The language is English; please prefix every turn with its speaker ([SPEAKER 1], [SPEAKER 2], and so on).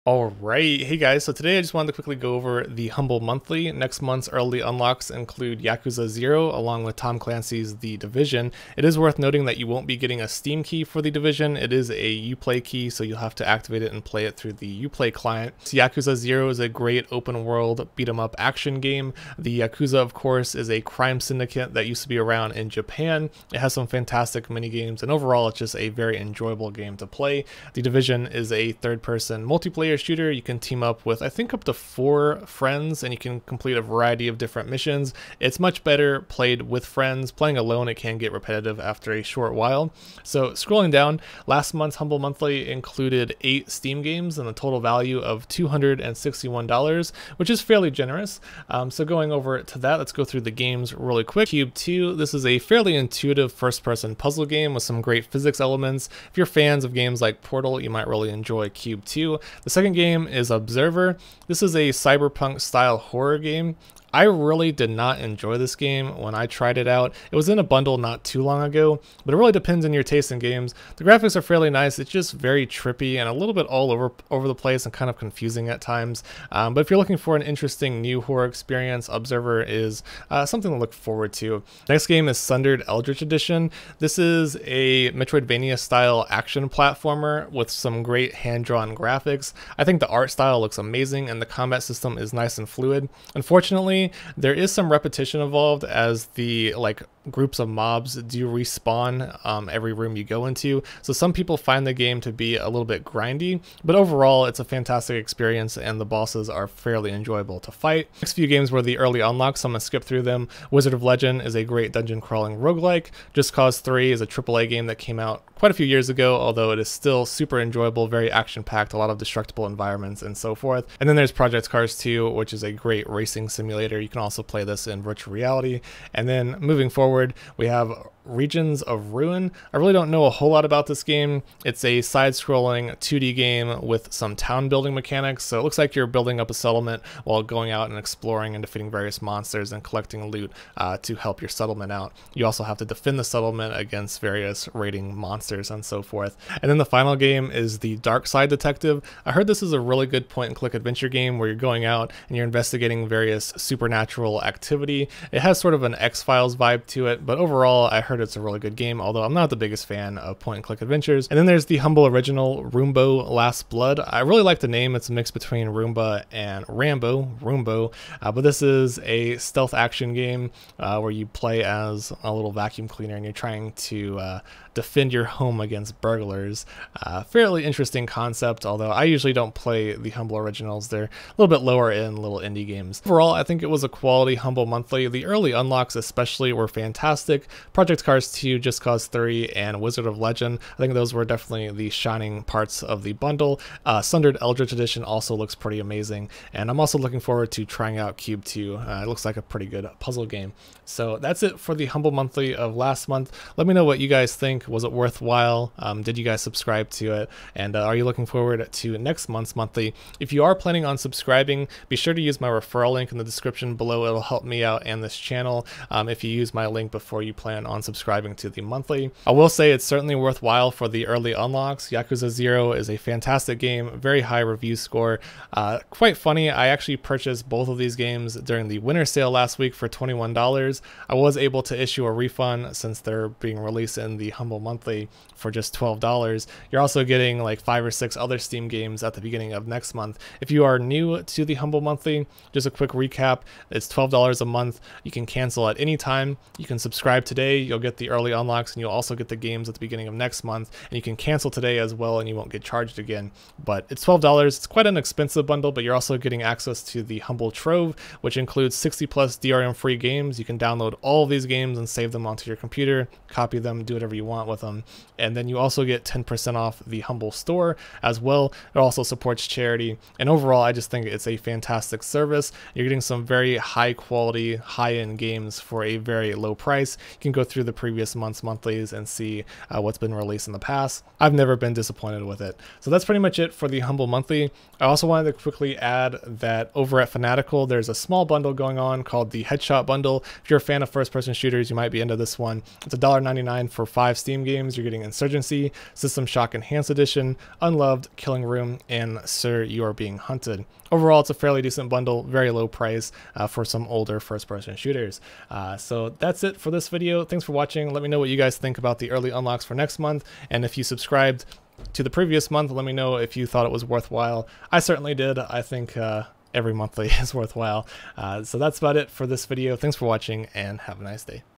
[SPEAKER 1] Alright, hey guys, so today I just wanted to quickly go over the Humble Monthly. Next month's early unlocks include Yakuza 0 along with Tom Clancy's The Division. It is worth noting that you won't be getting a Steam key for The Division. It is a Uplay key, so you'll have to activate it and play it through the Uplay client. So Yakuza 0 is a great open world beat-em-up action game. The Yakuza, of course, is a crime syndicate that used to be around in Japan. It has some fantastic minigames, and overall it's just a very enjoyable game to play. The Division is a third-person multiplayer shooter. You can team up with I think up to 4 friends and you can complete a variety of different missions. It's much better played with friends. Playing alone it can get repetitive after a short while. So scrolling down, last month's Humble Monthly included 8 Steam games and a total value of $261, which is fairly generous. So going over to that, let's go through the games really quick. Cube 2, this is a fairly intuitive first-person puzzle game with some great physics elements. If you're fans of games like Portal, you might really enjoy Cube 2. The second game is Observer. This is a cyberpunk style horror game. I really did not enjoy this game when I tried it out. It was in a bundle not too long ago, but it really depends on your taste in games. The graphics are fairly nice. It's just very trippy and a little bit all over the place and kind of confusing at times. But if you're looking for an interesting new horror experience, Observer is something to look forward to. Next game is Sundered Eldritch Edition. This is a Metroidvania style action platformer with some great hand-drawn graphics. I think the art style looks amazing and the combat system is nice and fluid. Unfortunately, there is some repetition involved as the groups of mobs do respawn every room you go into. So some people find the game to be a little bit grindy, but overall it's a fantastic experience and the bosses are fairly enjoyable to fight. Next few games were the early unlocks, so I'm going to skip through them. Wizard of Legend is a great dungeon crawling roguelike. Just Cause 3 is a AAA game that came out quite a few years ago, although it is still super enjoyable, very action-packed, a lot of destructible environments and so forth. And then there's Project Cars 2, which is a great racing simulator. You can also play this in virtual reality. And then moving forward, we have Regions of Ruin. I really don't know a whole lot about this game. It's a side-scrolling 2D game with some town building mechanics, so it looks like you're building up a settlement while going out and exploring and defeating various monsters and collecting loot to help your settlement out. You also have to defend the settlement against various raiding monsters and so forth. And then the final game is the Dark Side Detective. I heard this is a really good point-and-click adventure game where you're going out and you're investigating various supernatural activity. It has sort of an X-Files vibe to it, but overall I heard it's a really good game, although I'm not the biggest fan of point-and-click adventures. And then there's the humble original Roombo Last Blood. I really like the name. It's a mix between Roomba and Roombo, but this is a stealth action game where you play as a little vacuum cleaner and you're trying to defend your home against burglars. Fairly interesting concept, although I usually don't play the humble originals. They're a little bit lower end little indie games. Overall, I think it was a quality Humble Monthly. The early unlocks especially were fantastic. Project Cars 2, Just Cause 3, and Wizard of Legend, I think those were definitely the shining parts of the bundle. Sundered Eldritch Edition also looks pretty amazing, and I'm also looking forward to trying out Cube 2. It looks like a pretty good puzzle game. So that's it for the Humble Monthly of last month. Let me know what you guys think. Was it worthwhile? Did you guys subscribe to it? And are you looking forward to next month's monthly? If you are planning on subscribing, be sure to use my referral link in the description below. It'll help me out and this channel if you use my link before you plan on subscribing to the monthly. I will say it's certainly worthwhile for the early unlocks. Yakuza 0 is a fantastic game, very high review score. Quite funny, I actually purchased both of these games during the winter sale last week for $21. I was able to issue a refund since they're being released in the Humble Monthly for just $12. You're also getting like 5 or 6 other Steam games at the beginning of next month. If you are new to the Humble Monthly, just a quick recap, it's $12 a month. You can cancel at any time. You can subscribe today, you'll get the early unlocks, and you'll also get the games at the beginning of next month. And you can cancel today as well and you won't get charged again. But it's $12. It's quite an expensive bundle, but you're also getting access to the Humble Trove, which includes 60 plus DRM free games. You can download all of these games and save them onto your computer, copy them, do whatever you want with them. And then you also get 10% off the Humble store as well. It also supports charity. And overall, I just think it's a fantastic service. You're getting some very high quality, high-end games for a very low price. You can go through the the previous month's monthlies and see what's been released in the past. I've never been disappointed with it. So that's pretty much it for the Humble Monthly. I also wanted to quickly add that over at Fanatical, there's a small bundle going on called the Headshot Bundle. If you're a fan of first-person shooters, you might be into this one. It's $1.99 for 5 Steam games. You're getting Insurgency, System Shock Enhanced Edition, Unloved, Killing Room, and Sir, You Are Being Hunted. Overall, it's a fairly decent bundle, very low price for some older first-person shooters. So that's it for this video. Thanks for watching. Let me know what you guys think about the early unlocks for next month, and if you subscribed to the previous month, let me know if you thought it was worthwhile. I certainly did. I think every monthly is worthwhile. So that's about it for this video. Thanks for watching, and have a nice day.